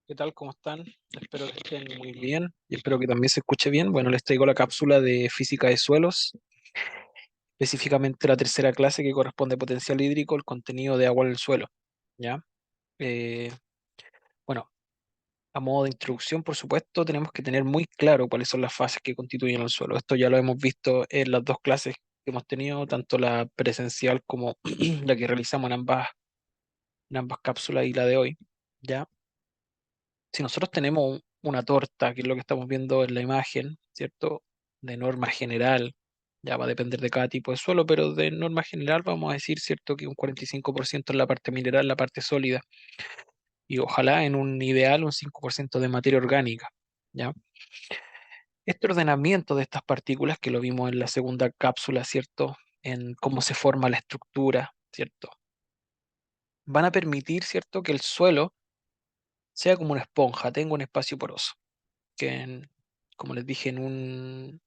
¿Qué tal? ¿Cómo están? Espero que estén muy bien y espero que también se escuche bien. Bueno, les traigo la cápsula de física de suelos, específicamente la tercera clase que corresponde a potencial hídrico, el contenido de agua en el suelo. ¿Ya? Eh, bueno, a modo de introducción, por supuesto, tenemos que tener muy claro cuáles son las fases que constituyen el suelo. Esto ya lo hemos visto en las dos clases que hemos tenido, tanto la presencial como la que realizamos en ambas cápsulas y la de hoy. ¿Ya? Si nosotros tenemos una torta, que es lo que estamos viendo en la imagen, ¿cierto? De norma general, ya va a depender de cada tipo de suelo, pero de norma general vamos a decir, ¿cierto? Que un 45% en la parte mineral, la parte sólida, y ojalá en un ideal un 5% de materia orgánica, ¿ya? Este ordenamiento de estas partículas, que lo vimos en la segunda cápsula, ¿cierto? En cómo se forma la estructura, ¿cierto? Van a permitir, ¿cierto? Que el suelo sea como una esponja, tenga un espacio poroso que como les dije, en un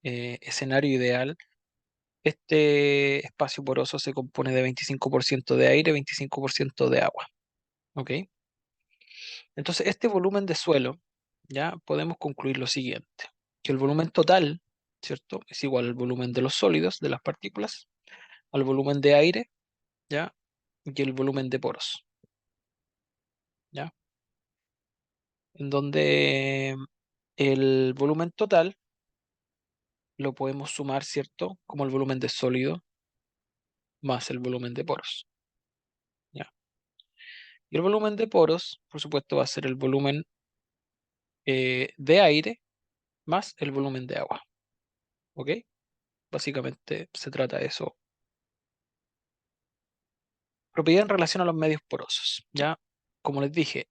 escenario ideal, este espacio poroso se compone de 25% de aire, 25% de agua. ¿Ok? Entonces, este volumen de suelo, ya podemos concluir lo siguiente, que el volumen total, ¿cierto? Es igual al volumen de los sólidos, de las partículas, al volumen de aire, ¿ya? Y el volumen de poros, ¿ya? En donde el volumen total lo podemos sumar, ¿cierto? Como el volumen de sólido más el volumen de poros. ¿Ya? Y el volumen de poros, por supuesto, va a ser el volumen de aire más el volumen de agua. ¿Ok? Básicamente se trata de eso. Propiedad en relación a los medios porosos. Ya, como les dije,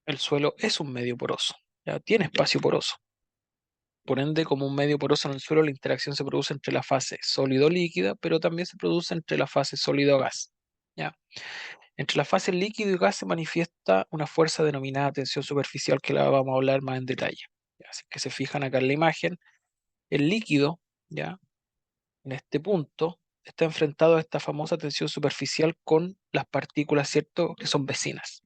el suelo es un medio poroso. Ya tiene espacio poroso. Por ende, como un medio poroso en el suelo, la interacción se produce entre la fase sólido-líquida, pero también se produce entre la fase sólido-gas. ¿Ya? Entre la fase líquido y gas se manifiesta una fuerza denominada tensión superficial que la vamos a hablar más en detalle. ¿Ya? Así que se fijan acá en la imagen, el líquido, ¿ya? En este punto, está enfrentado a esta famosa tensión superficial con las partículas, ¿cierto? Que son vecinas,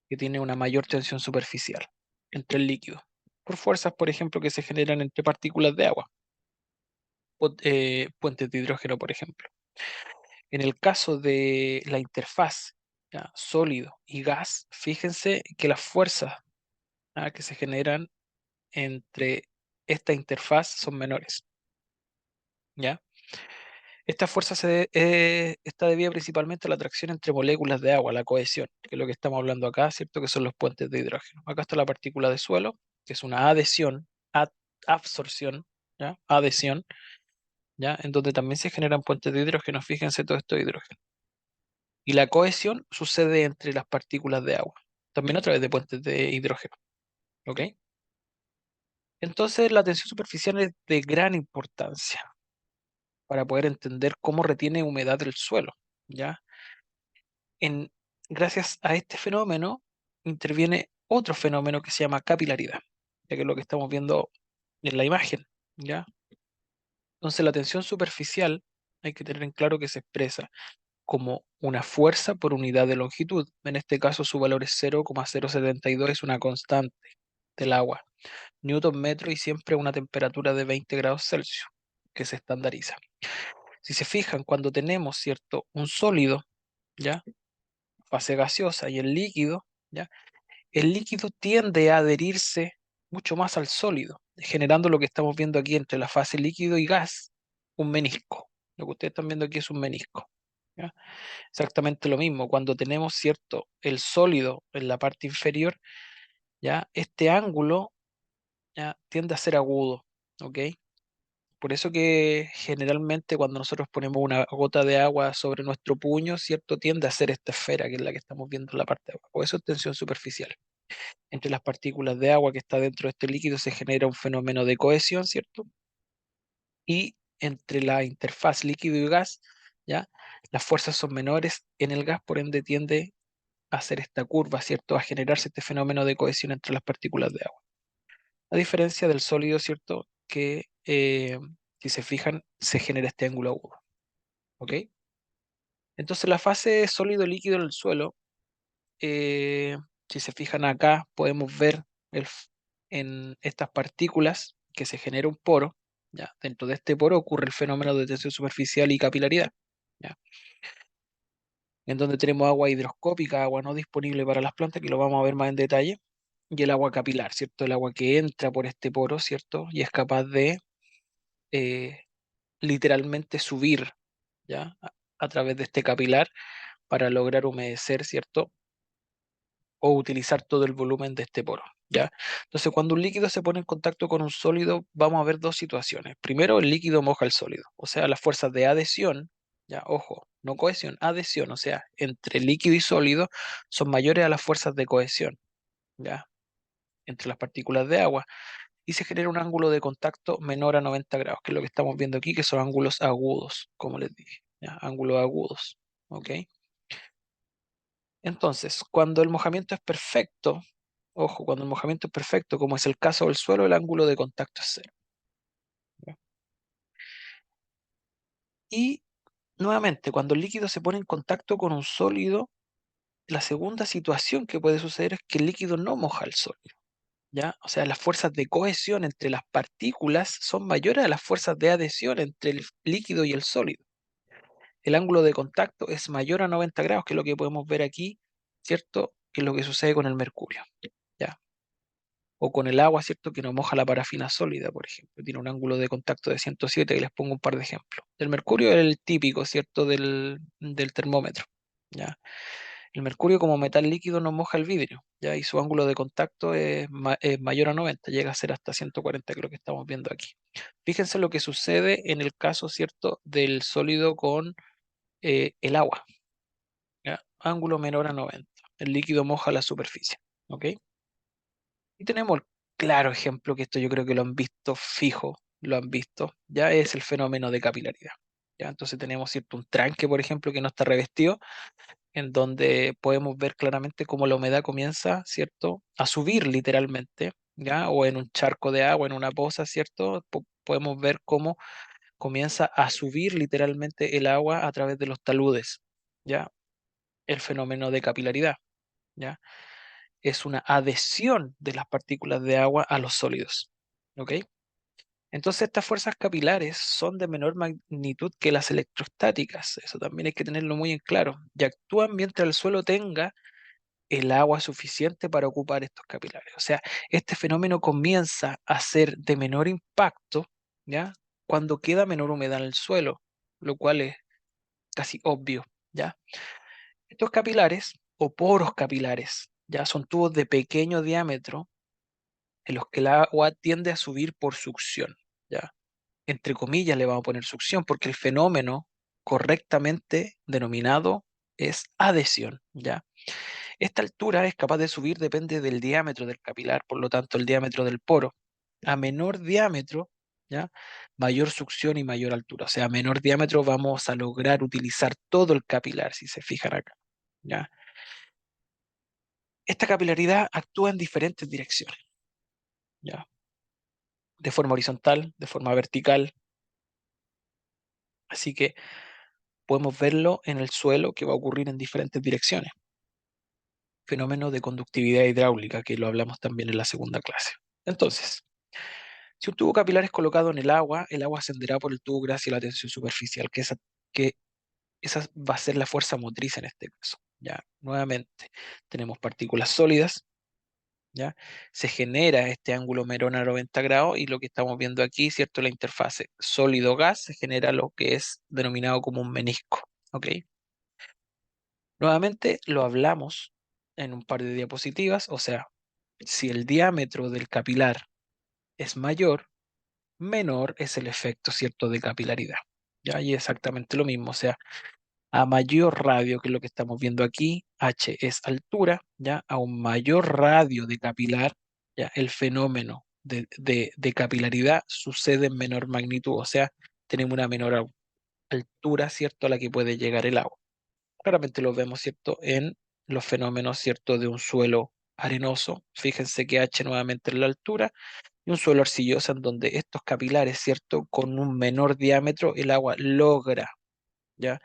que tiene una mayor tensión superficial entre el líquido, por fuerzas, por ejemplo, que se generan entre partículas de agua, puentes de hidrógeno, por ejemplo. En el caso de la interfaz, ¿ya? Sólido y gas, fíjense que las fuerzas, ¿ya? Que se generan entre esta interfaz son menores. ¿Ya? Esta fuerza está debida principalmente a la atracción entre moléculas de agua, la cohesión, que es lo que estamos hablando acá, ¿cierto? Que son los puentes de hidrógeno. Acá está la partícula de suelo, que es una adhesión, absorción, ¿ya? Adhesión, ¿ya? En donde también se generan puentes de hidrógeno, fíjense todo esto de hidrógeno. Y la cohesión sucede entre las partículas de agua, también a través de puentes de hidrógeno, ¿ok? Entonces la tensión superficial es de gran importancia para poder entender cómo retiene humedad el suelo, ¿ya? En, gracias a este fenómeno interviene otro fenómeno que se llama capilaridad, ya que es lo que estamos viendo en la imagen, ¿ya? Entonces la tensión superficial hay que tener en claro que se expresa como una fuerza por unidad de longitud. En este caso su valor es 0,072, es una constante del agua, newton metro y siempre a una temperatura de 20 grados Celsius, que se estandariza. Si se fijan, cuando tenemos, ¿cierto?, un sólido, ¿ya? Fase gaseosa y el líquido, ¿ya? El líquido tiende a adherirse mucho más al sólido, generando lo que estamos viendo aquí entre la fase líquido y gas, un menisco. Lo que ustedes están viendo aquí es un menisco. ¿Ya? Exactamente lo mismo, cuando tenemos, cierto, el sólido en la parte inferior, ¿ya? Este ángulo, ¿ya? Tiende a ser agudo, ¿ok? Por eso que generalmente cuando nosotros ponemos una gota de agua sobre nuestro puño, ¿cierto? Tiende a ser esta esfera que es la que estamos viendo en la parte de abajo. Por eso es tensión superficial. Entre las partículas de agua que está dentro de este líquido se genera un fenómeno de cohesión, ¿cierto? Y entre la interfaz líquido y gas, ¿ya? Las fuerzas son menores en el gas, por ende tiende a hacer esta curva, ¿cierto? A generarse este fenómeno de cohesión entre las partículas de agua. A diferencia del sólido, ¿cierto? Que si se fijan, se genera este ángulo agudo. ¿Ok? Entonces la fase sólido-líquido en el suelo si se fijan acá, podemos ver en estas partículas que se genera un poro. ¿Ya? Dentro de este poro ocurre el fenómeno de tensión superficial y capilaridad. ¿Ya? En donde tenemos agua hidroscópica, agua no disponible para las plantas, que lo vamos a ver más en detalle, y el agua capilar, ¿cierto? El agua que entra por este poro, ¿cierto? Y es capaz de eh, literalmente subir, ¿ya? A través de este capilar para lograr humedecer, ¿cierto? O utilizar todo el volumen de este poro, ¿ya? Entonces, cuando un líquido se pone en contacto con un sólido, vamos a ver dos situaciones. Primero, el líquido moja el sólido, o sea, las fuerzas de adhesión, ya, ojo, no cohesión, adhesión, o sea, entre líquido y sólido son mayores a las fuerzas de cohesión, ¿ya? Entre las partículas de agua, y se genera un ángulo de contacto menor a 90 grados, que es lo que estamos viendo aquí, que son ángulos agudos, como les dije, ¿ya? Ángulos agudos, ¿ok? Entonces, cuando el mojamiento es perfecto, ojo, cuando el mojamiento es perfecto, como es el caso del suelo, el ángulo de contacto es cero, ¿ya? Y nuevamente, cuando el líquido se pone en contacto con un sólido, la segunda situación que puede suceder es que el líquido no moja el sólido, ¿ya? O sea, las fuerzas de cohesión entre las partículas son mayores a las fuerzas de adhesión entre el líquido y el sólido. El ángulo de contacto es mayor a 90 grados, que es lo que podemos ver aquí, ¿cierto? Que es lo que sucede con el mercurio, ¿ya? O con el agua, ¿cierto? Que no moja la parafina sólida, por ejemplo. Tiene un ángulo de contacto de 107, y les pongo un par de ejemplos. El mercurio es el típico, ¿cierto? Del termómetro, ¿ya? El mercurio como metal líquido no moja el vidrio, ¿ya? Y su ángulo de contacto es mayor a 90, llega a ser hasta 140, que es lo que estamos viendo aquí. Fíjense lo que sucede en el caso, ¿cierto? Del sólido con el agua, ¿ya? Ángulo menor a 90. El líquido moja la superficie, ¿ok? Y tenemos el claro ejemplo, que esto yo creo que lo han visto fijo, lo han visto, ya es el fenómeno de capilaridad. ¿Ya? Entonces tenemos, ¿cierto? Un tranque, por ejemplo, que no está revestido, en donde podemos ver claramente cómo la humedad comienza, ¿cierto? A subir literalmente, ¿ya? O en un charco de agua, en una poza, ¿cierto? Podemos ver cómo comienza a subir literalmente el agua a través de los taludes, ¿ya? El fenómeno de capilaridad, ¿ya? Es una adhesión de las partículas de agua a los sólidos, ¿ok? Entonces estas fuerzas capilares son de menor magnitud que las electrostáticas, eso también hay que tenerlo muy en claro, y actúan mientras el suelo tenga el agua suficiente para ocupar estos capilares. O sea, este fenómeno comienza a ser de menor impacto, ¿ya? Cuando queda menor humedad en el suelo, lo cual es casi obvio, ¿ya? Estos capilares o poros capilares, ya son tubos de pequeño diámetro en los que el agua tiende a subir por succión, ¿ya? Entre comillas le vamos a poner succión porque el fenómeno correctamente denominado es adhesión, ¿ya? Esta altura es capaz de subir, depende del diámetro del capilar, por lo tanto el diámetro del poro. A menor diámetro, ¿ya? Mayor succión y mayor altura. O sea, a menor diámetro vamos a lograr utilizar todo el capilar, si se fijan acá, ¿ya? Esta capilaridad actúa en diferentes direcciones, ¿ya? De forma horizontal, de forma vertical. Así que podemos verlo en el suelo, que va a ocurrir en diferentes direcciones. Fenómeno de conductividad hidráulica, que lo hablamos también en la segunda clase. Entonces, si un tubo capilar es colocado en el agua ascenderá por el tubo gracias a la tensión superficial, que esa va a ser la fuerza motriz en este caso. Ya, nuevamente, tenemos partículas sólidas, ¿ya? Se genera este ángulo merón a 90 grados, y lo que estamos viendo aquí, ¿cierto? La interfase sólido-gas se genera lo que es denominado como un menisco, ¿ok? Nuevamente lo hablamos en un par de diapositivas, o sea, si el diámetro del capilar es mayor, menor es el efecto, ¿cierto?, de capilaridad. ¿Ya? Y exactamente lo mismo, o sea, a mayor radio, que es lo que estamos viendo aquí, h es altura, ¿ya? A un mayor radio de capilar, ¿ya? El fenómeno de capilaridad sucede en menor magnitud, o sea, tenemos una menor altura, ¿cierto?, a la que puede llegar el agua. Claramente lo vemos, ¿cierto?, en los fenómenos, ¿cierto?, de un suelo arenoso. Fíjense que h nuevamente es la altura, y un suelo arcilloso en donde estos capilares, ¿cierto? Con un menor diámetro, el agua logra, ¿ya?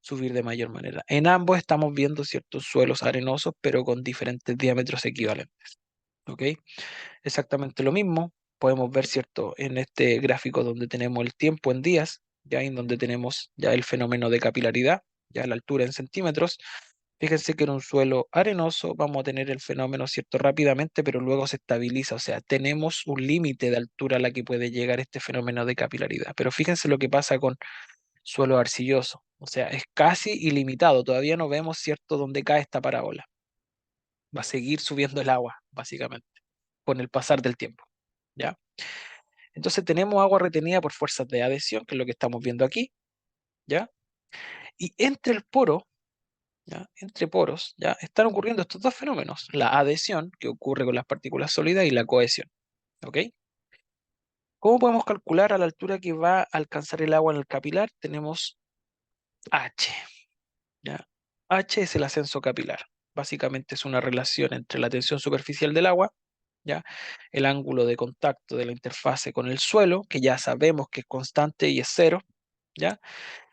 subir de mayor manera. En ambos estamos viendo ciertos suelos arenosos, pero con diferentes diámetros equivalentes. ¿Ok? Exactamente lo mismo. Podemos ver, ¿cierto? En este gráfico donde tenemos el tiempo en días, ya en donde tenemos ya el fenómeno de capilaridad, ya la altura en centímetros. Fíjense que en un suelo arenoso vamos a tener el fenómeno, ¿cierto? Rápidamente, pero luego se estabiliza. O sea, tenemos un límite de altura a la que puede llegar este fenómeno de capilaridad. Pero fíjense lo que pasa con suelo arcilloso. O sea, es casi ilimitado. Todavía no vemos, ¿cierto?, dónde cae esta parábola. Va a seguir subiendo el agua, básicamente, con el pasar del tiempo. ¿Ya? Entonces tenemos agua retenida por fuerzas de adhesión, que es lo que estamos viendo aquí. ¿Ya? Y entre el poro, ¿ya? Entre poros, ¿ya? Están ocurriendo estos dos fenómenos, la adhesión, que ocurre con las partículas sólidas, y la cohesión. ¿Ok? ¿Cómo podemos calcular a la altura que va a alcanzar el agua en el capilar? Tenemos H. ¿Ya? H es el ascenso capilar. Básicamente es una relación entre la tensión superficial del agua, ¿ya? El ángulo de contacto de la interfase con el suelo, que ya sabemos que es constante y es cero, ¿ya?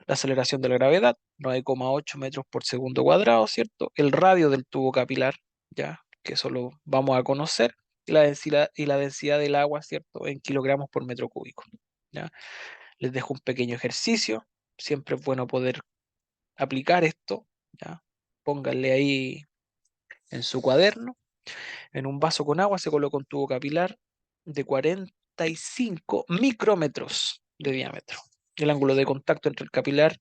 La aceleración de la gravedad, 9,8 metros por segundo cuadrado, ¿cierto? El radio del tubo capilar, ¿ya? Que eso lo vamos a conocer, y la densidad del agua, ¿cierto? En kilogramos por metro cúbico, ¿ya? Les dejo un pequeño ejercicio, siempre es bueno poder aplicar esto, ¿ya? Pónganle ahí en su cuaderno, en un vaso con agua se coloca un tubo capilar de 45 micrómetros de diámetro. El ángulo de contacto entre el capilar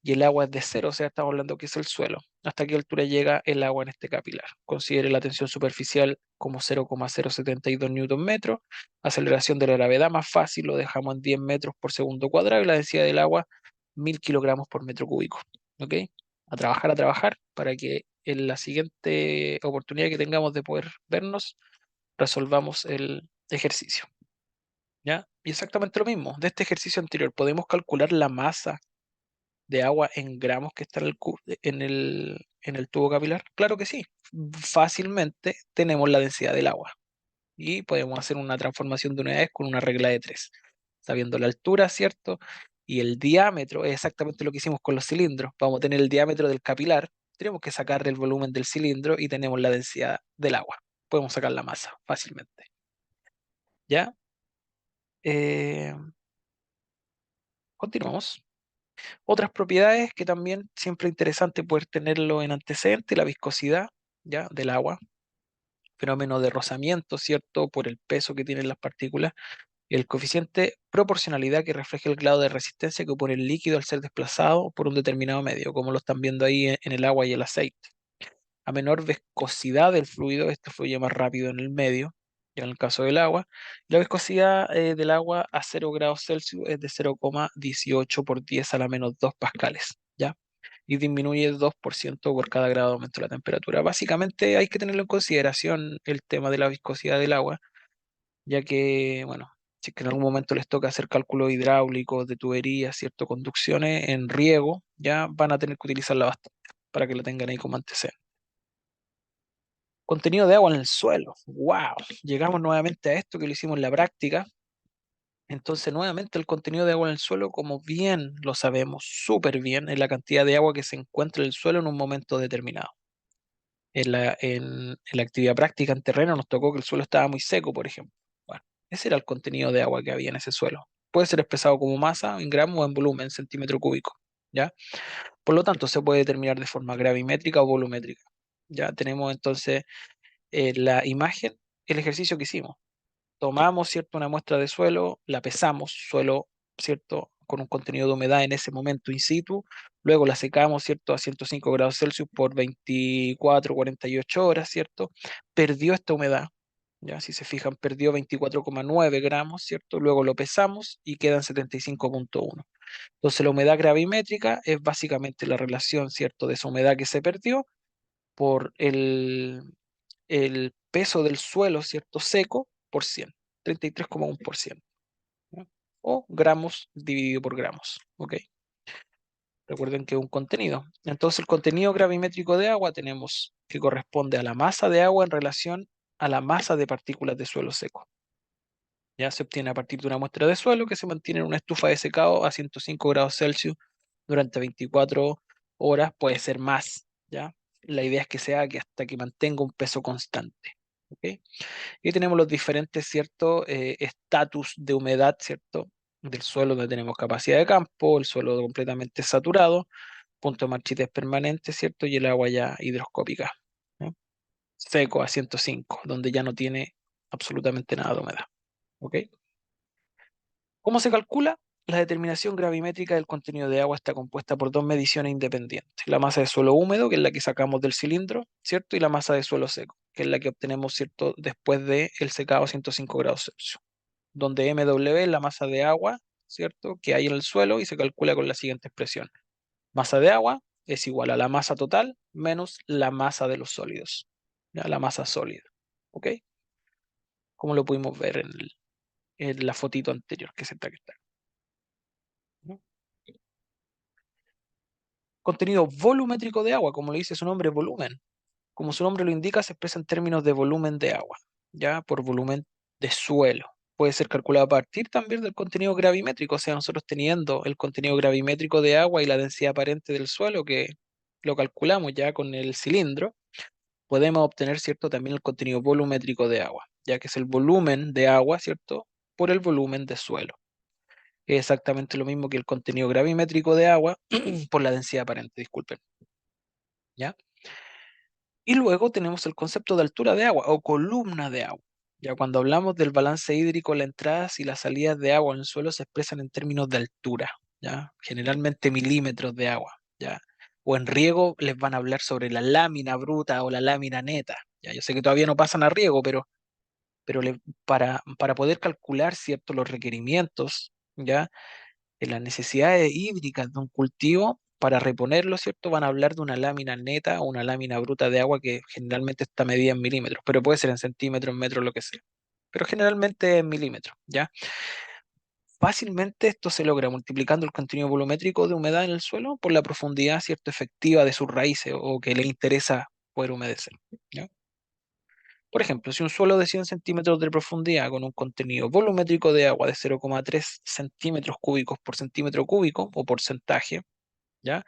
y el agua es de cero, o sea, estamos hablando que es el suelo. ¿Hasta qué altura llega el agua en este capilar? Considere la tensión superficial como 0,072 newton metros, aceleración de la gravedad más fácil, lo dejamos en 10 metros por segundo cuadrado, y la densidad del agua 1000 kilogramos por metro cúbico. ¿Ok? A trabajar, para que en la siguiente oportunidad que tengamos de poder vernos, resolvamos el ejercicio. ¿Ya? Y exactamente lo mismo, de este ejercicio anterior, podemos calcular la masa de agua en gramos que está en el tubo capilar? Claro que sí. Fácilmente tenemos la densidad del agua y podemos hacer una transformación de unidades con una regla de tres, sabiendo la altura, ¿cierto? Y el diámetro es exactamente lo que hicimos con los cilindros. Vamos a tener el diámetro del capilar, tenemos que sacar el volumen del cilindro y tenemos la densidad del agua. Podemos sacar la masa fácilmente. ¿Ya? Eh, Continuamos. Otras propiedades que también siempre es interesante poder tenerlo en antecedente: la viscosidad, ¿ya?, del agua, fenómeno de rozamiento, ¿cierto?, por el peso que tienen las partículas, y el coeficiente proporcionalidad, que refleja el grado de resistencia que opone el líquido al ser desplazado por un determinado medio, como lo están viendo ahí en el agua y el aceite. A menor viscosidad del fluido, este fluye más rápido en el medio, ya en el caso del agua. La viscosidad del agua a 0 grados Celsius es de 0,18 por 10 a la menos 2 pascales, ¿ya? Y disminuye 2% por cada grado de aumento de la temperatura. Básicamente hay que tenerlo en consideración el tema de la viscosidad del agua, ya que, bueno, si es que en algún momento les toca hacer cálculos hidráulicos de tuberías, cierto, conducciones en riego, ya van a tener que utilizarla bastante para que la tengan ahí como antecedente. Contenido de agua en el suelo. ¡Wow! Llegamos nuevamente a esto que lo hicimos en la práctica. Entonces, nuevamente el contenido de agua en el suelo, como bien lo sabemos súper bien, es la cantidad de agua que se encuentra en el suelo en un momento determinado. En la actividad práctica en terreno nos tocó que el suelo estaba muy seco, por ejemplo. Bueno, ese era el contenido de agua que había en ese suelo. Puede ser expresado como masa, en gramos o en volumen, en centímetro cúbico, ¿ya? Por lo tanto, se puede determinar de forma gravimétrica o volumétrica. Ya tenemos entonces la imagen, el ejercicio que hicimos. Tomamos, ¿cierto?, una muestra de suelo, la pesamos, suelo, ¿cierto?, con un contenido de humedad en ese momento in situ, luego la secamos, ¿cierto?, a 105 grados Celsius por 24, 48 horas, ¿cierto? Perdió esta humedad, ya si se fijan, perdió 24,9 gramos, ¿cierto? Luego lo pesamos y quedan 75,1. Entonces la humedad gravimétrica es básicamente la relación, ¿cierto?, de esa humedad que se perdió por el peso del suelo, ¿cierto?, seco por 100, 33,1%, ¿no? O gramos dividido por gramos, ¿ok? Recuerden que es un contenido. Entonces el contenido gravimétrico de agua tenemos que corresponde a la masa de agua en relación a la masa de partículas de suelo seco. Ya se obtiene a partir de una muestra de suelo que se mantiene en una estufa de secado a 105 grados Celsius durante 24 horas, puede ser más, ¿ya? La idea es que sea que hasta que mantenga un peso constante, ¿ok? Y tenemos los diferentes, ¿cierto? Estatus de humedad, ¿cierto? Del suelo, donde tenemos capacidad de campo, el suelo completamente saturado, punto de marchitez permanente, ¿cierto? Y el agua ya hidroscópica, ¿ya? Seco a 105, donde ya no tiene absolutamente nada de humedad, ¿ok? ¿Cómo se calcula? La determinación gravimétrica del contenido de agua está compuesta por dos mediciones independientes: la masa de suelo húmedo, que es la que sacamos del cilindro, ¿cierto? Y la masa de suelo seco, que es la que obtenemos, ¿cierto?, después del secado a 105 grados Celsius, donde MW es la masa de agua, ¿cierto?, que hay en el suelo y se calcula con la siguiente expresión. Masa de agua es igual a la masa total menos la masa de los sólidos, ¿ya? La masa sólida, ¿ok? Como lo pudimos ver en la fotito anterior que se está aquí, ¿no? Contenido volumétrico de agua, como le dice su nombre, volumen. Como su nombre lo indica, se expresa en términos de volumen de agua, ya por volumen de suelo. Puede ser calculado a partir también del contenido gravimétrico, o sea, nosotros teniendo el contenido gravimétrico de agua y la densidad aparente del suelo, que lo calculamos ya con el cilindro, podemos obtener, ¿cierto?, también el contenido volumétrico de agua, ya que es el volumen de agua, ¿cierto?, por el volumen de suelo. Es exactamente lo mismo que el contenido gravimétrico de agua por la densidad aparente, disculpen, ¿ya? Y luego tenemos el concepto de altura de agua o columna de agua. Ya cuando hablamos del balance hídrico, las entradas y las salidas de agua en el suelo se expresan en términos de altura, ¿ya? Generalmente milímetros de agua, ¿ya? O en riego les van a hablar sobre la lámina bruta o la lámina neta, ¿ya? Yo sé que todavía no pasan a riego, pero para poder calcular, ¿cierto?, los requerimientos, ¿ya?, en las necesidades hídricas de un cultivo, para reponerlo, ¿cierto? Van a hablar de una lámina neta o una lámina bruta de agua que generalmente está medida en milímetros, pero puede ser en centímetros, en metros, lo que sea. Pero generalmente en milímetros, ¿ya? Fácilmente esto se logra multiplicando el contenido volumétrico de humedad en el suelo por la profundidad, ¿cierto?, efectiva de sus raíces o que le interesa poder humedecer, ¿ya? Por ejemplo, si un suelo de 100 centímetros de profundidad con un contenido volumétrico de agua de 0,3 centímetros cúbicos por centímetro cúbico o porcentaje, ¿ya?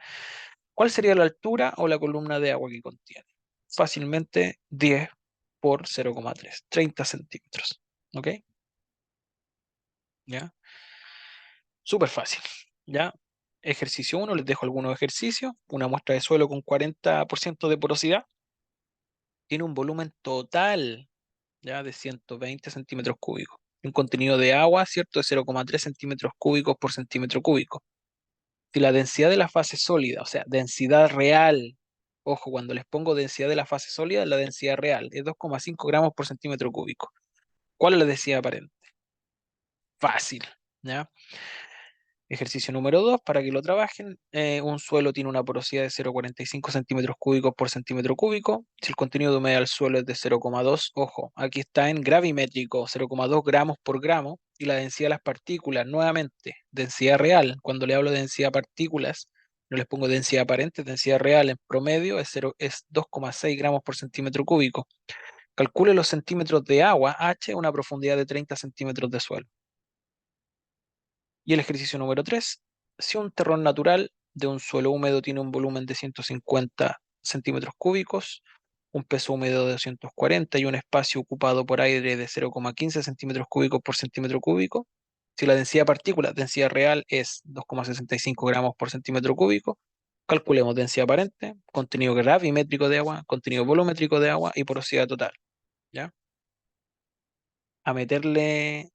¿Cuál sería la altura o la columna de agua que contiene? Fácilmente 10 por 0,3, 30 centímetros. ¿Ok? ¿Ya? Súper fácil. ¿Ya? Ejercicio 1, les dejo algunos ejercicios. Una muestra de suelo con 40% de porosidad tiene un volumen total, ¿ya?, de 120 centímetros cúbicos. Un contenido de agua, ¿cierto?, de 0,3 centímetros cúbicos por centímetro cúbico. Si la densidad de la fase sólida, o sea, densidad real, ojo, cuando les pongo densidad de la fase sólida, la densidad real es 2,5 gramos por centímetro cúbico. ¿Cuál es la densidad aparente? Fácil, ¿ya? Ejercicio número 2, para que lo trabajen. Un suelo tiene una porosidad de 0,45 centímetros cúbicos por centímetro cúbico. Si el contenido de humedad del suelo es de 0,2, ojo, aquí está en gravimétrico, 0,2 gramos por gramo. Y la densidad de las partículas, nuevamente, densidad real. Cuando le hablo de densidad de partículas, no les pongo densidad aparente, densidad real en promedio es 2,6 gramos por centímetro cúbico. Calcule los centímetros de agua H a una profundidad de 30 centímetros de suelo. Y el ejercicio número 3, si un terrón natural de un suelo húmedo tiene un volumen de 150 centímetros cúbicos, un peso húmedo de 240 y un espacio ocupado por aire de 0,15 centímetros cúbicos por centímetro cúbico, si la densidad de partículas, densidad real, es 2,65 gramos por centímetro cúbico, calculemos densidad aparente, contenido gravimétrico de agua, contenido volumétrico de agua y porosidad total, ¿ya? A meterle,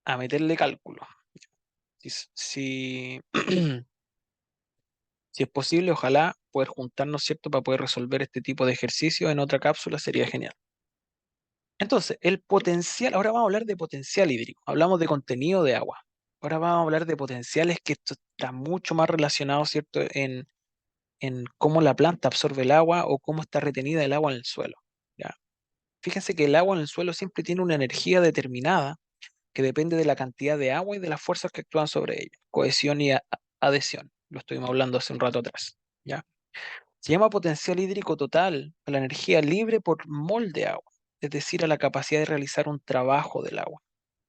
a meterle cálculo. Si, si es posible, ojalá poder juntarnos, ¿cierto?, para poder resolver este tipo de ejercicios en otra cápsula, sería genial. Entonces, el potencial, ahora vamos a hablar de potencial hídrico, hablamos de contenido de agua. Ahora vamos a hablar de potenciales, que esto está mucho más relacionado, ¿cierto?, en cómo la planta absorbe el agua o cómo está retenida el agua en el suelo, ¿ya? Fíjense que el agua en el suelo siempre tiene una energía determinada que depende de la cantidad de agua y de las fuerzas que actúan sobre ella, cohesión y adhesión. Lo estuvimos hablando hace un rato atrás, ¿ya? Se llama potencial hídrico total a la energía libre por mol de agua, es decir, a la capacidad de realizar un trabajo del agua,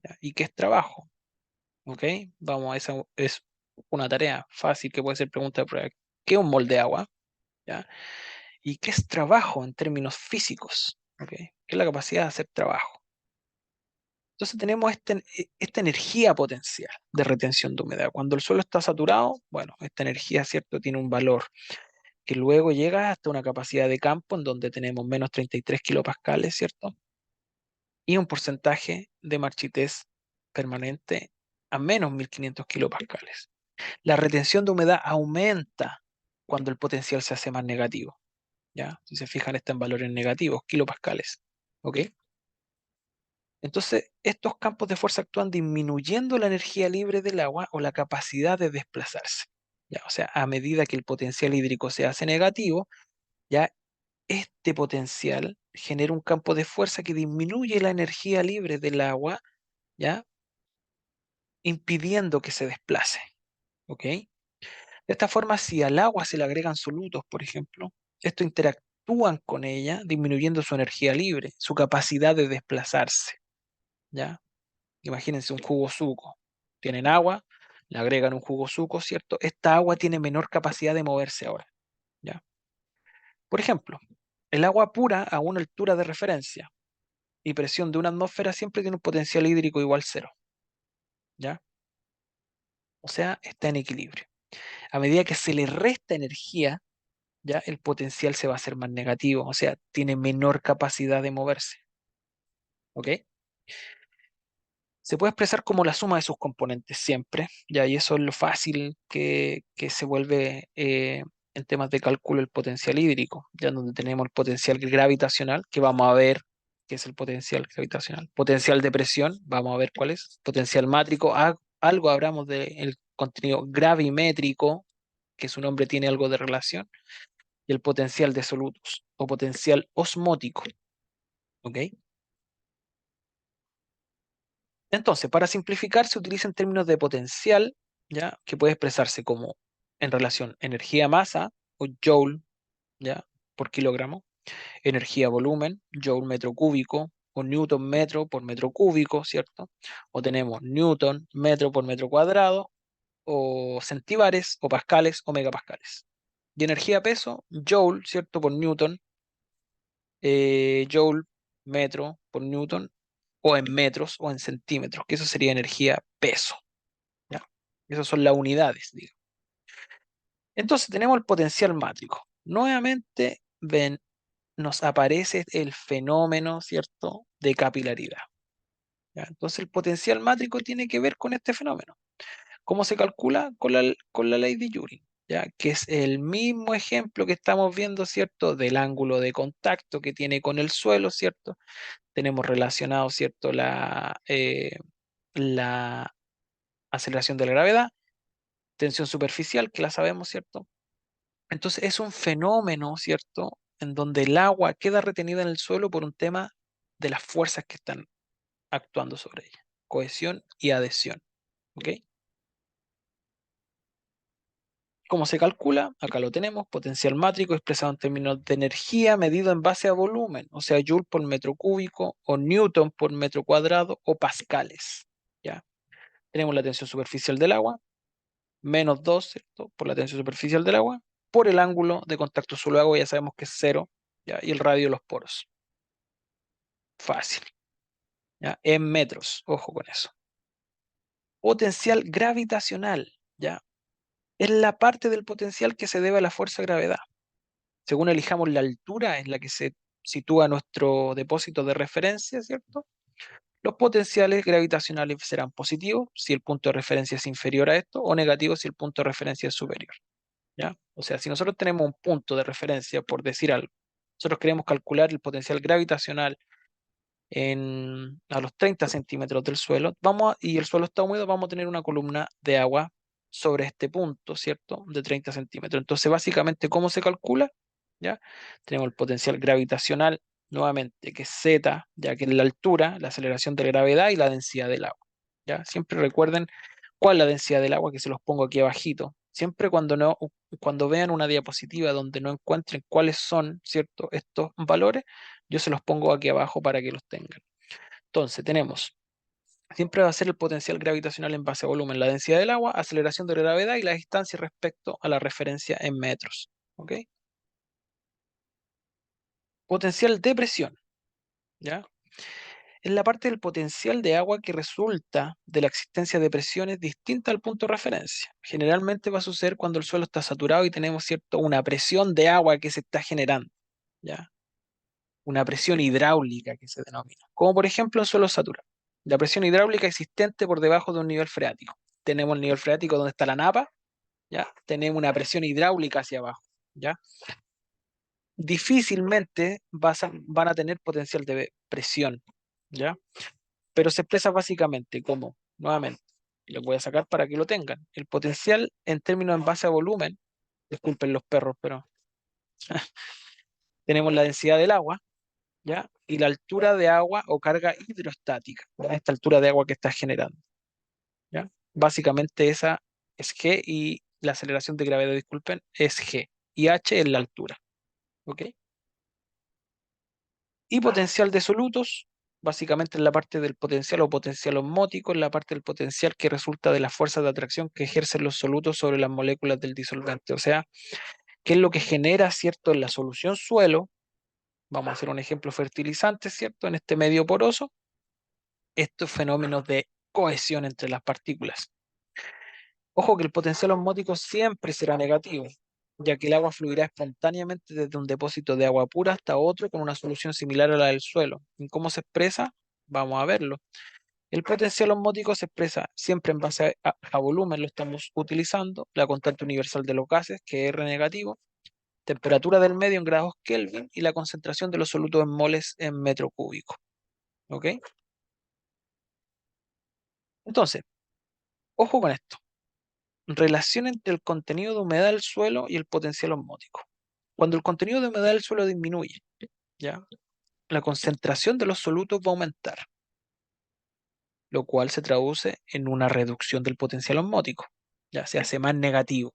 ¿ya? ¿Y qué es trabajo? ¿Ok? Vamos, esa es una tarea fácil que puede ser pregunta de prueba. ¿Qué es un mol de agua? ¿Ya? ¿Y qué es trabajo en términos físicos? ¿Ok? ¿Qué es la capacidad de hacer trabajo? Entonces tenemos esta energía potencial de retención de humedad. Cuando el suelo está saturado, bueno, esta energía, ¿cierto?, tiene un valor que luego llega hasta una capacidad de campo en donde tenemos menos 33 kilopascales, ¿cierto? Y un porcentaje de marchitez permanente a menos 1500 kilopascales. La retención de humedad aumenta cuando el potencial se hace más negativo, ¿ya? Si se fijan, está en valores negativos, kilopascales, ¿ok? Entonces, estos campos de fuerza actúan disminuyendo la energía libre del agua o la capacidad de desplazarse, ¿ya? O sea, a medida que el potencial hídrico se hace negativo, ya este potencial genera un campo de fuerza que disminuye la energía libre del agua, ¿ya? Impidiendo que se desplace, ¿ok? De esta forma, si al agua se le agregan solutos, por ejemplo, estos interactúan con ella, disminuyendo su energía libre, su capacidad de desplazarse, ¿ya? Imagínense un jugo suco. Tienen agua, le agregan un jugo suco, ¿cierto? Esta agua tiene menor capacidad de moverse ahora, ¿ya? Por ejemplo, el agua pura a una altura de referencia y presión de una atmósfera siempre tiene un potencial hídrico igual cero, ¿ya? O sea, está en equilibrio. A medida que se le resta energía, ya el potencial se va a hacer más negativo, o sea, tiene menor capacidad de moverse, ¿ok? Se puede expresar como la suma de sus componentes siempre, ya, y eso es lo fácil que se vuelve en temas de cálculo el potencial hídrico, ya donde tenemos el potencial gravitacional, que vamos a ver qué es el potencial gravitacional, potencial de presión, vamos a ver cuál es, potencial mátrico, algo hablamos del contenido gravimétrico, que su nombre tiene algo de relación, y el potencial de solutos o potencial osmótico, ¿ok? Entonces, para simplificar, se utiliza en términos de potencial, ¿ya? Que puede expresarse como en relación energía-masa o joule, ¿ya? Por kilogramo, energía-volumen, joule metro cúbico, o newton metro por metro cúbico, ¿cierto? O tenemos newton metro por metro cuadrado, o centibares, o pascales, o megapascales. Y energía-peso, joule, ¿cierto? Por newton, joule metro por newton, o en metros o en centímetros, que eso sería energía-peso. ¿Ya? Esas son las unidades, digamos. Entonces tenemos el potencial mátrico. Nuevamente ven, nos aparece el fenómeno, ¿cierto?, de capilaridad. ¿Ya? Entonces el potencial mátrico tiene que ver con este fenómeno. ¿Cómo se calcula? Con la ley de Joule, ¿ya? Que es el mismo ejemplo que estamos viendo, ¿cierto?, del ángulo de contacto que tiene con el suelo, ¿cierto? Tenemos relacionado, ¿cierto?, la aceleración de la gravedad, tensión superficial, que la sabemos, ¿cierto? Entonces es un fenómeno, ¿cierto?, en donde el agua queda retenida en el suelo por un tema de las fuerzas que están actuando sobre ella, cohesión y adhesión, ¿ok? ¿Cómo se calcula? Acá lo tenemos, potencial mátrico expresado en términos de energía medido en base a volumen, o sea, joule por metro cúbico, o newton por metro cuadrado, o pascales, ¿ya? Tenemos la tensión superficial del agua, menos 2, ¿cierto?, por la tensión superficial del agua, por el ángulo de contacto suelo-agua, ya sabemos que es cero, ¿ya? Y el radio de los poros. Fácil, ¿ya? En metros, ojo con eso. Potencial gravitacional, ¿ya? Es la parte del potencial que se debe a la fuerza de gravedad. Según elijamos la altura en la que se sitúa nuestro depósito de referencia, ¿cierto? Los potenciales gravitacionales serán positivos si el punto de referencia es inferior a esto, o negativos si el punto de referencia es superior, ¿ya? O sea, si nosotros tenemos un punto de referencia, por decir algo, nosotros queremos calcular el potencial gravitacional a los 30 centímetros del suelo, y el suelo está húmedo, vamos a tener una columna de agua sobre este punto, ¿cierto? De 30 centímetros. Entonces, básicamente, ¿cómo se calcula? ¿Ya? Tenemos el potencial gravitacional, nuevamente, que es Z, ya que es la altura, la aceleración de gravedad y la densidad del agua. ¿Ya? Siempre recuerden cuál es la densidad del agua, que se los pongo aquí abajito. Siempre cuando vean una diapositiva donde no encuentren cuáles son, ¿cierto?, estos valores, yo se los pongo aquí abajo para que los tengan. Entonces, tenemos siempre va a ser el potencial gravitacional en base a volumen, la densidad del agua, aceleración de la gravedad y la distancia respecto a la referencia en metros. ¿Ok? Potencial de presión, ¿ya? Es la parte del potencial de agua que resulta de la existencia de presiones distintas al punto de referencia. Generalmente va a suceder cuando el suelo está saturado y tenemos, ¿cierto?, una presión de agua que se está generando, ¿ya? Una presión hidráulica que se denomina, como por ejemplo en suelo saturado. La presión hidráulica existente por debajo de un nivel freático. Tenemos el nivel freático donde está la napa, ¿ya? Tenemos una presión hidráulica hacia abajo, ¿ya? Difícilmente van a tener potencial de presión, ¿ya? Pero se expresa básicamente como, nuevamente, les voy a sacar para que lo tengan. El potencial en términos en base a volumen, disculpen los perros, pero tenemos la densidad del agua, ¿ya? Y la altura de agua o carga hidrostática, ¿ya? Esta altura de agua que está generando, ¿ya? Básicamente esa es G y la aceleración de gravedad, disculpen, es G. Y H es la altura, ¿ok? Y potencial de solutos, básicamente en la parte del potencial o potencial osmótico, en la parte del potencial que resulta de las fuerzas de atracción que ejercen los solutos sobre las moléculas del disolvente. O sea, qué es lo que genera, ¿cierto?, en la solución suelo, vamos a hacer un ejemplo fertilizante, ¿cierto?, en este medio poroso, estos fenómenos de cohesión entre las partículas. Ojo que el potencial osmótico siempre será negativo, ya que el agua fluirá espontáneamente desde un depósito de agua pura hasta otro con una solución similar a la del suelo. ¿Y cómo se expresa? Vamos a verlo. El potencial osmótico se expresa siempre en base a volumen, lo estamos utilizando, la constante universal de los gases, que es R negativo, temperatura del medio en grados Kelvin y la concentración de los solutos en moles en metro cúbico. ¿Ok? Entonces, ojo con esto. Relación entre el contenido de humedad del suelo y el potencial osmótico. Cuando el contenido de humedad del suelo disminuye, ¿ya? La concentración de los solutos va a aumentar, lo cual se traduce en una reducción del potencial osmótico, ya se hace más negativo.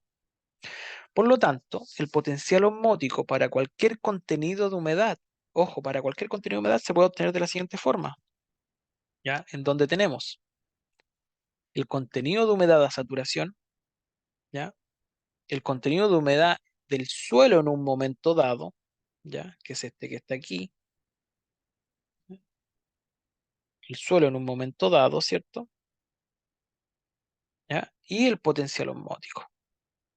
Por lo tanto, el potencial osmótico para cualquier contenido de humedad, ojo, para cualquier contenido de humedad se puede obtener de la siguiente forma, ¿ya? En donde tenemos el contenido de humedad a saturación, ¿ya? El contenido de humedad del suelo en un momento dado, ¿ya? Que es este que está aquí, el suelo en un momento dado, ¿cierto? ¿Ya? Y el potencial osmótico,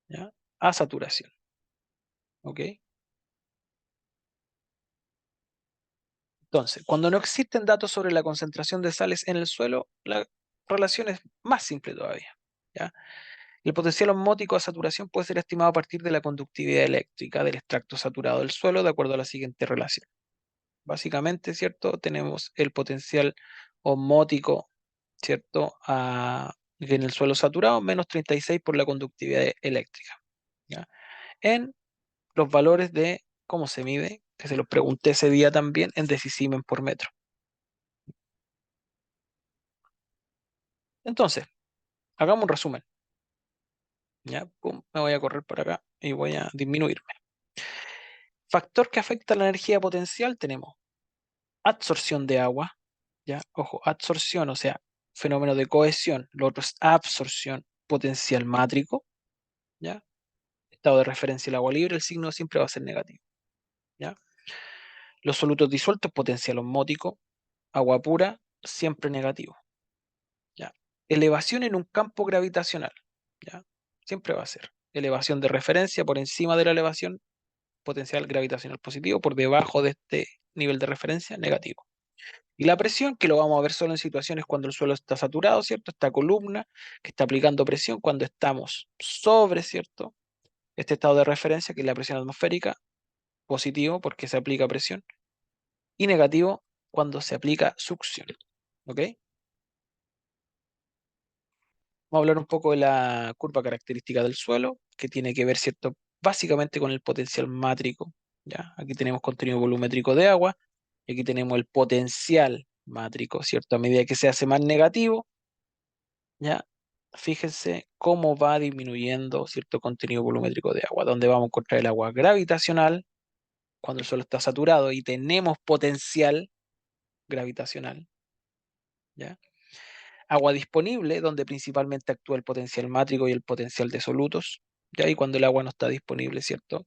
¿ya? A saturación, ¿ok? Entonces, cuando no existen datos sobre la concentración de sales en el suelo, la relación es más simple todavía, ¿ya? El potencial osmótico a saturación puede ser estimado a partir de la conductividad eléctrica del extracto saturado del suelo de acuerdo a la siguiente relación. Básicamente, ¿cierto? Tenemos el potencial osmótico, ¿cierto? En el suelo saturado, menos 36 por la conductividad eléctrica, ¿ya? En los valores de cómo se mide, que se los pregunté ese día también, en decisimen por metro. Entonces, hagamos un resumen, ¿ya? Pum, me voy a correr por acá y voy a disminuirme. Factor que afecta la energía potencial tenemos absorción de agua, ¿ya? Ojo, absorción, o sea, fenómeno de cohesión. Lo otro es absorción, potencial mátrico, ¿ya? Estado de referencia el agua libre, el signo siempre va a ser negativo, ¿ya? Los solutos disueltos, potencial osmótico, agua pura, siempre negativo, ¿ya? Elevación en un campo gravitacional, ¿ya? Siempre va a ser elevación de referencia por encima de la elevación, potencial gravitacional positivo, por debajo de este nivel de referencia, negativo. Y la presión, que lo vamos a ver solo en situaciones cuando el suelo está saturado, ¿cierto? Esta columna que está aplicando presión cuando estamos sobre, ¿cierto? Este estado de referencia, que es la presión atmosférica, positivo porque se aplica presión, y negativo cuando se aplica succión. ¿Ok? Vamos a hablar un poco de la curva característica del suelo, que tiene que ver, ¿cierto? Básicamente con el potencial mátrico, ¿ya? Aquí tenemos contenido volumétrico de agua, y aquí tenemos el potencial mátrico, ¿cierto? A medida que se hace más negativo, ¿ya? Fíjense cómo va disminuyendo cierto contenido volumétrico de agua, donde vamos a encontrar el agua gravitacional, cuando el suelo está saturado y tenemos potencial gravitacional, ¿ya? Agua disponible, donde principalmente actúa el potencial mátrico y el potencial de solutos. ¿Ya? Y cuando el agua no está disponible, ¿cierto?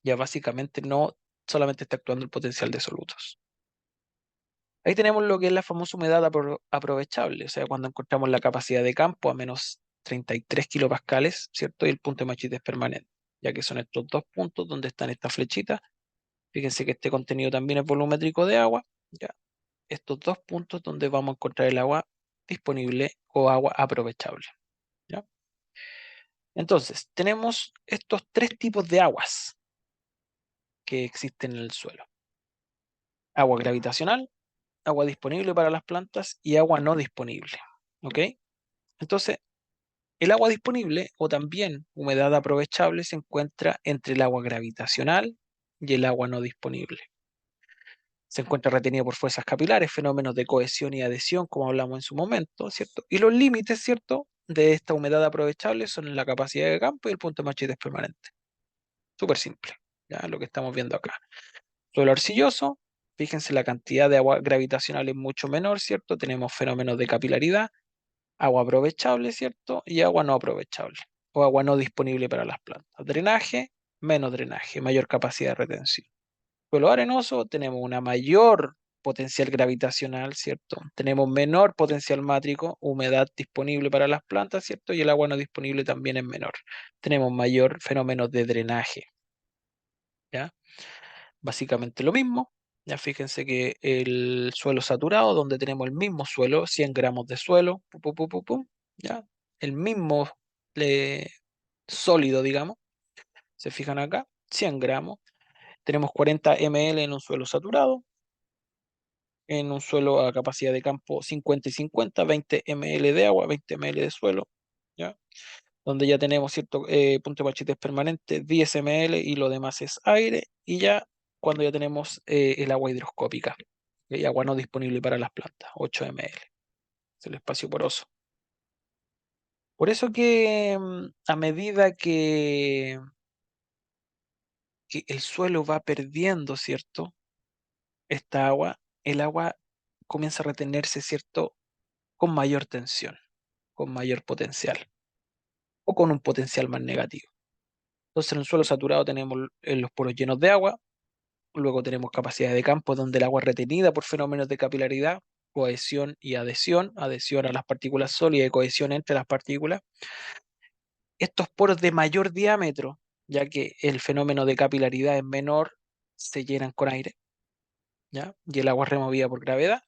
Ya básicamente no solamente está actuando el potencial de solutos. Ahí tenemos lo que es la famosa humedad aprovechable, o sea, cuando encontramos la capacidad de campo a menos 33 kilopascales, ¿cierto? Y el punto de Machite es permanente, ya que son estos dos puntos donde están estas flechitas. Fíjense que este contenido también es volumétrico de agua, ¿ya? Estos dos puntos donde vamos a encontrar el agua disponible o agua aprovechable, ¿ya? Entonces, tenemos estos tres tipos de aguas que existen en el suelo. Agua gravitacional, agua disponible para las plantas y agua no disponible, ¿ok? Entonces, el agua disponible o también humedad aprovechable se encuentra entre el agua gravitacional y el agua no disponible. Se encuentra retenida por fuerzas capilares, fenómenos de cohesión y adhesión, como hablamos en su momento, ¿cierto? Y los límites, ¿cierto?, de esta humedad aprovechable son la capacidad de campo y el punto de Machite permanente. Súper simple, ya lo que estamos viendo acá. Suelo arcilloso, fíjense la cantidad de agua gravitacional es mucho menor, ¿cierto? Tenemos fenómenos de capilaridad, agua aprovechable, ¿cierto? Y agua no aprovechable, o agua no disponible para las plantas. Drenaje, menos drenaje, mayor capacidad de retención. Suelo arenoso, tenemos una mayor potencial gravitacional, ¿cierto? Tenemos menor potencial mátrico, humedad disponible para las plantas, ¿cierto? Y el agua no disponible también es menor. Tenemos mayor fenómeno de drenaje, ¿ya? Básicamente lo mismo. Ya fíjense que el suelo saturado, donde tenemos el mismo suelo, 100 gramos de suelo, pum, pum, pum, pum, pum, ¿ya? El mismo eh, sólido, digamos, se fijan acá, 100 gramos. Tenemos 40 ml en un suelo saturado, en un suelo a capacidad de campo 50 y 50, 20 ml de agua, 20 ml de suelo, ¿ya? Donde ya tenemos cierto punto de Machite permanente, 10 ml y lo demás es aire, y ya cuando ya tenemos el agua hidroscópica, y agua no disponible para las plantas, 8 ml, es el espacio poroso. Por eso que a medida que el suelo va perdiendo, ¿cierto? Esta agua, el agua comienza a retenerse, ¿cierto? Con mayor tensión, con mayor potencial o con un potencial más negativo. Entonces en el suelo saturado tenemos los poros llenos de agua, luego tenemos capacidad de campo donde el agua es retenida por fenómenos de capilaridad, cohesión y adhesión, adhesión a las partículas sólidas y cohesión entre las partículas. Estos poros de mayor diámetro, ya que el fenómeno de capilaridad es menor, se llenan con aire, ¿ya? Y el agua es removida por gravedad,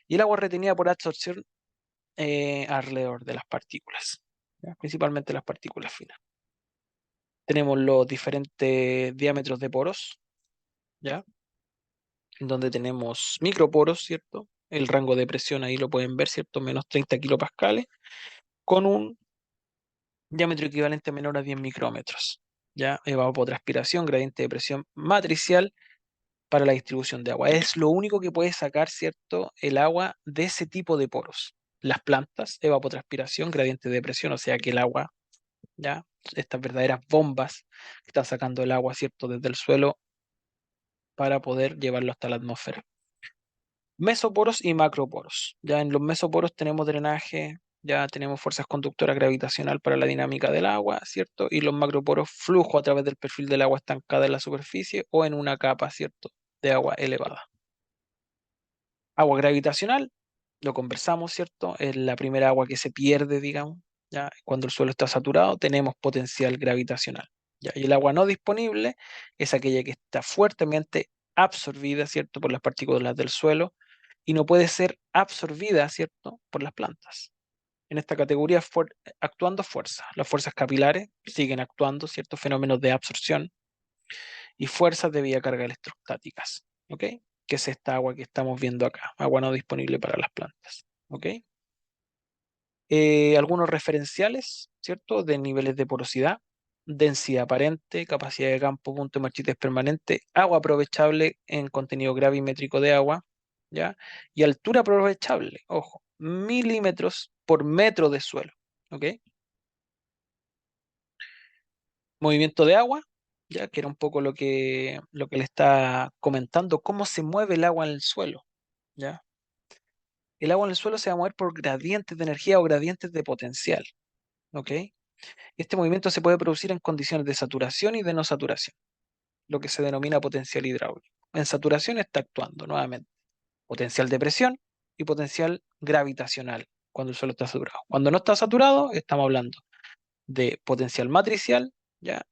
y el agua es retenida por absorción alrededor de las partículas, ¿ya? Principalmente las partículas finas. Tenemos los diferentes diámetros de poros, ¿ya? Donde tenemos microporos, ¿cierto? El rango de presión ahí lo pueden ver, ¿cierto? Menos 30 kilopascales, con un diámetro equivalente menor a 10 micrómetros, ¿ya? Evapotranspiración, gradiente de presión matricial para la distribución de agua. Es lo único que puede sacar, ¿cierto? El agua de ese tipo de poros. Las plantas, evapotranspiración, gradiente de presión, o sea que el agua, ¿ya? Estas verdaderas bombas que están sacando el agua, ¿cierto? Desde el suelo para poder llevarlo hasta la atmósfera. Mesoporos y macroporos. Ya en los mesoporos tenemos drenaje, ya tenemos fuerzas conductoras gravitacional para la dinámica del agua, ¿cierto? Y los macroporos, flujo a través del perfil del agua estancada en la superficie o en una capa, ¿cierto? De agua elevada. Agua gravitacional, lo conversamos, ¿cierto? Es la primera agua que se pierde, digamos, ya cuando el suelo está saturado, tenemos potencial gravitacional. ¿Ya? Y el agua no disponible es aquella que está fuertemente absorbida, ¿cierto? Por las partículas del suelo y no puede ser absorbida, ¿cierto? Por las plantas. En esta categoría actuando fuerzas. Las fuerzas capilares siguen actuando, ciertos fenómenos de absorción y fuerzas de vía carga electrostáticas, ¿ok? Que es esta agua que estamos viendo acá, agua no disponible para las plantas, ¿ok? Algunos referenciales, ¿cierto? De niveles de porosidad, densidad aparente, capacidad de campo, punto de Machite permanente, agua aprovechable en contenido gravimétrico de agua, ¿ya? Y altura aprovechable, ojo, milímetros por metro de suelo, ¿ok? Movimiento de agua, ya que era un poco lo que le está comentando, cómo se mueve el agua en el suelo, ¿ya? el agua en el suelo se va a mover por gradientes de energía o gradientes de potencial. ¿Ok? Este movimiento se puede producir en condiciones de saturación y de no saturación, lo que se denomina potencial hidráulico. En saturación está actuando nuevamente potencial de presión y potencial gravitacional cuando el suelo está saturado. Cuando no está saturado, estamos hablando de potencial matricial, ¿ya?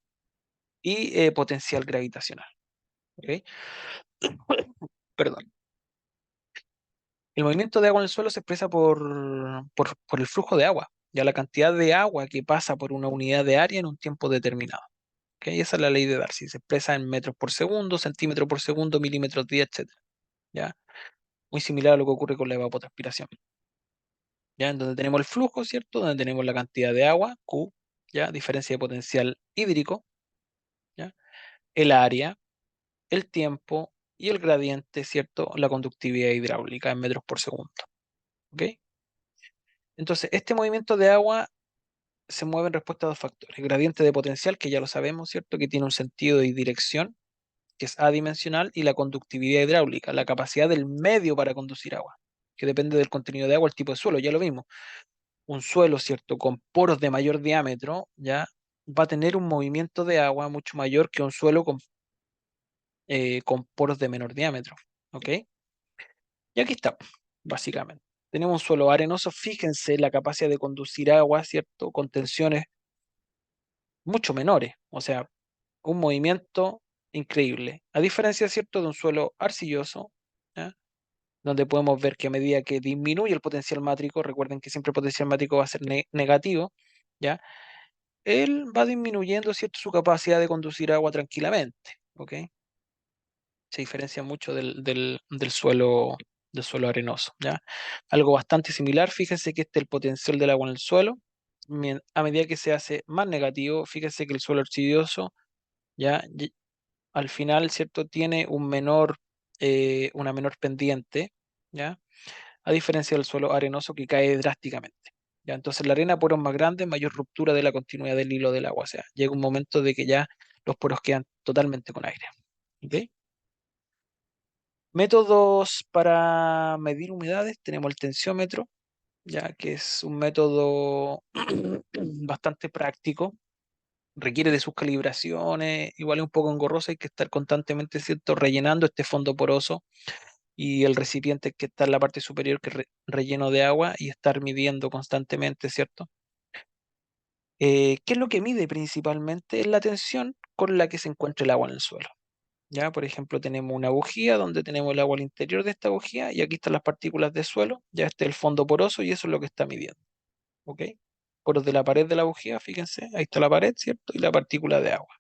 Y potencial gravitacional. ¿Ok? Perdón. El movimiento de agua en el suelo se expresa por el flujo de agua, ya la cantidad de agua que pasa por una unidad de área en un tiempo determinado. ¿Ok? Esa es la ley de Darcy. Se expresa en metros por segundo, centímetros por segundo, milímetros día, etcétera. ¿Ya? Muy similar a lo que ocurre con la evapotranspiración. ¿Ya? En donde tenemos el flujo, ¿cierto? Donde tenemos la cantidad de agua, Q, ¿ya? Diferencia de potencial hídrico, ¿ya? El área, el tiempo y el gradiente, ¿cierto? La conductividad hidráulica en metros por segundo. ¿Ok? Entonces, este movimiento de agua se mueve en respuesta a dos factores. El gradiente de potencial, que ya lo sabemos, ¿cierto? Que tiene un sentido y dirección, que es adimensional, y la conductividad hidráulica, la capacidad del medio para conducir agua, que depende del contenido de agua, el tipo de suelo, ya lo vimos. Un suelo, ¿cierto? Con poros de mayor diámetro, ya va a tener un movimiento de agua mucho mayor que un suelo con poros de menor diámetro. ¿Ok? Y aquí está, básicamente. Tenemos un suelo arenoso, fíjense la capacidad de conducir agua, ¿cierto? Con tensiones mucho menores, o sea, un movimiento increíble. A diferencia, ¿cierto?, de un suelo arcilloso, ¿ya? Donde podemos ver que a medida que disminuye el potencial mátrico, recuerden que siempre el potencial mátrico va a ser negativo, ¿ya? Él va disminuyendo, ¿cierto?, su capacidad de conducir agua tranquilamente, ¿ok? Se diferencia mucho del suelo arenoso, ¿ya? Algo bastante similar, fíjense que este es el potencial del agua en el suelo. A medida que se hace más negativo, fíjense que el suelo arcilloso, ¿ya? Al final, ¿cierto? Tiene una menor pendiente, ¿ya? A diferencia del suelo arenoso que cae drásticamente. ¿Ya? Entonces la arena, poros más grandes, mayor ruptura de la continuidad del hilo del agua. O sea, llega un momento de que ya los poros quedan totalmente con aire. ¿Ok? Métodos para medir humedades. Tenemos el tensiómetro, ya que es un método bastante práctico. Requiere de sus calibraciones, igual es un poco engorroso, hay que estar constantemente, ¿cierto?, rellenando este fondo poroso y el recipiente que está en la parte superior que relleno de agua y estar midiendo constantemente, ¿cierto? ¿Qué es lo que mide principalmente? Es la tensión con la que se encuentra el agua en el suelo. ¿Ya? Por ejemplo, tenemos una bujía donde tenemos el agua al interior de esta bujía y aquí están las partículas de suelo, ya este es el fondo poroso y eso es lo que está midiendo. ¿Ok? Poros de la pared de la bujía, fíjense, ahí está la pared, ¿cierto? Y la partícula de agua.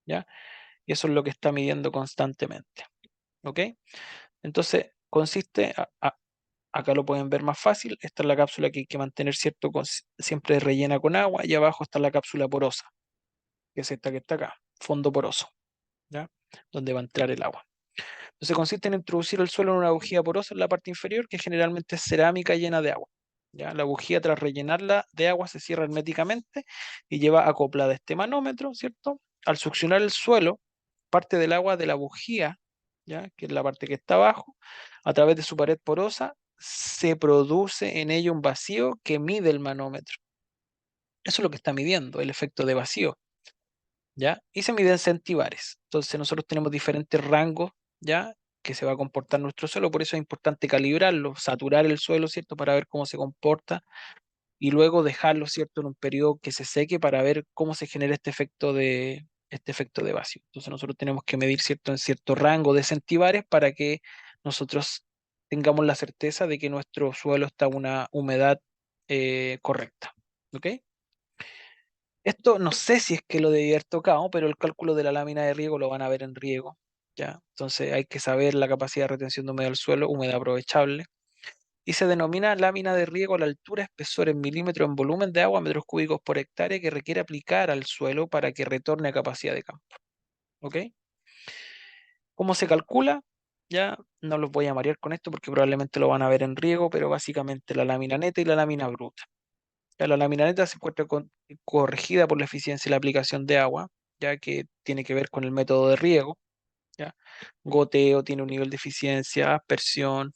¿Ya? Y eso es lo que está midiendo constantemente. ¿Ok? Entonces, consiste, acá lo pueden ver más fácil, esta es la cápsula que hay que mantener, ¿cierto? Siempre rellena con agua y abajo está la cápsula porosa, que es esta que está acá, fondo poroso, ¿ya? Donde va a entrar el agua. Entonces consiste en introducir el suelo en una bujía porosa en la parte inferior, que generalmente es cerámica llena de agua. ¿Ya? La bujía, tras rellenarla de agua, se cierra herméticamente y lleva acoplada este manómetro, ¿cierto? Al succionar el suelo, parte del agua de la bujía, ¿ya? Que es la parte que está abajo, a través de su pared porosa, se produce en ello un vacío que mide el manómetro. Eso es lo que está midiendo, el efecto de vacío. ¿Ya? Y se mide en centibares. Entonces nosotros tenemos diferentes rangos, ¿ya? Que se va a comportar nuestro suelo, por eso es importante calibrarlo, saturar el suelo, ¿cierto? Para ver cómo se comporta y luego dejarlo, ¿cierto? En un periodo que se seque para ver cómo se genera este efecto de vacío. Entonces nosotros tenemos que medir, ¿cierto? En cierto rango de centibares para que nosotros tengamos la certeza de que nuestro suelo está a una humedad correcta. ¿Ok? Esto no sé si es que lo debía haber tocado, pero el cálculo de la lámina de riego lo van a ver en riego, ¿ya? Entonces hay que saber la capacidad de retención de humedad del suelo, humedad aprovechable, y se denomina lámina de riego la altura, espesor en milímetros en volumen de agua, metros cúbicos por hectárea, que requiere aplicar al suelo para que retorne a capacidad de campo, ¿ok? ¿Cómo se calcula? Ya no los voy a marear con esto porque probablemente lo van a ver en riego, pero básicamente la lámina neta y la lámina bruta. Ya la lámina neta se encuentra corregida por la eficiencia y la aplicación de agua, ya que tiene que ver con el método de riego, ¿ya? Goteo tiene un nivel de eficiencia, aspersión,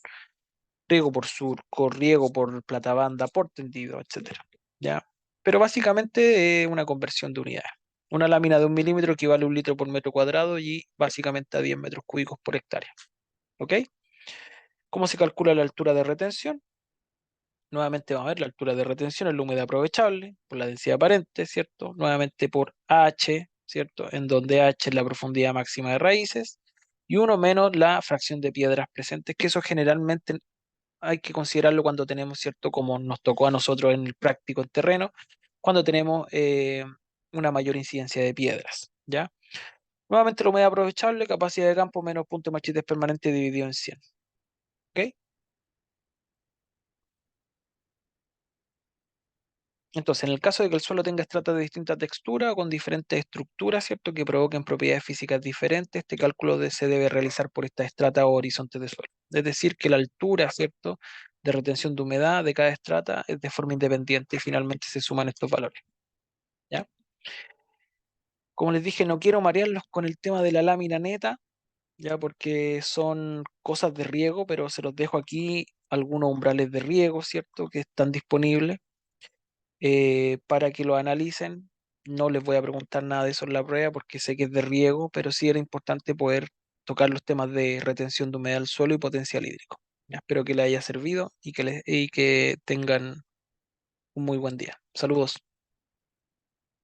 riego por surco, riego por platabanda, por tendido, etcétera. ¿Ya? Pero básicamente es una conversión de unidades. Una lámina de 1 milímetro equivale a 1 litro por metro cuadrado y básicamente a 10 metros cúbicos por hectárea. ¿Ok? ¿Cómo se calcula la altura de retención? Nuevamente vamos a ver la altura de retención es la humedad aprovechable por la densidad aparente, ¿cierto? Nuevamente por H, ¿cierto? En donde H es la profundidad máxima de raíces y uno menos la fracción de piedras presentes, que eso generalmente hay que considerarlo cuando tenemos, ¿cierto? Como nos tocó a nosotros en el práctico en terreno, cuando tenemos una mayor incidencia de piedras, ¿ya? Nuevamente la humedad aprovechable, capacidad de campo menos punto de machitez permanente dividido en 100, ¿ok? Entonces, en el caso de que el suelo tenga estratos de distinta textura o con diferentes estructuras, ¿cierto? Que provoquen propiedades físicas diferentes, este cálculo se debe realizar por estas estratas o horizontes de suelo. Es decir, que la altura, ¿cierto? De retención de humedad de cada estrata es de forma independiente y finalmente se suman estos valores, ¿ya? Como les dije, no quiero marearlos con el tema de la lámina neta, ya porque son cosas de riego, pero se los dejo aquí algunos umbrales de riego, ¿cierto? Que están disponibles para que lo analicen. No les voy a preguntar nada de eso en la prueba porque sé que es de riego, pero sí era importante poder tocar los temas de retención de humedad del suelo y potencial hídrico. Ya, espero que les haya servido y que tengan un muy buen día. Saludos.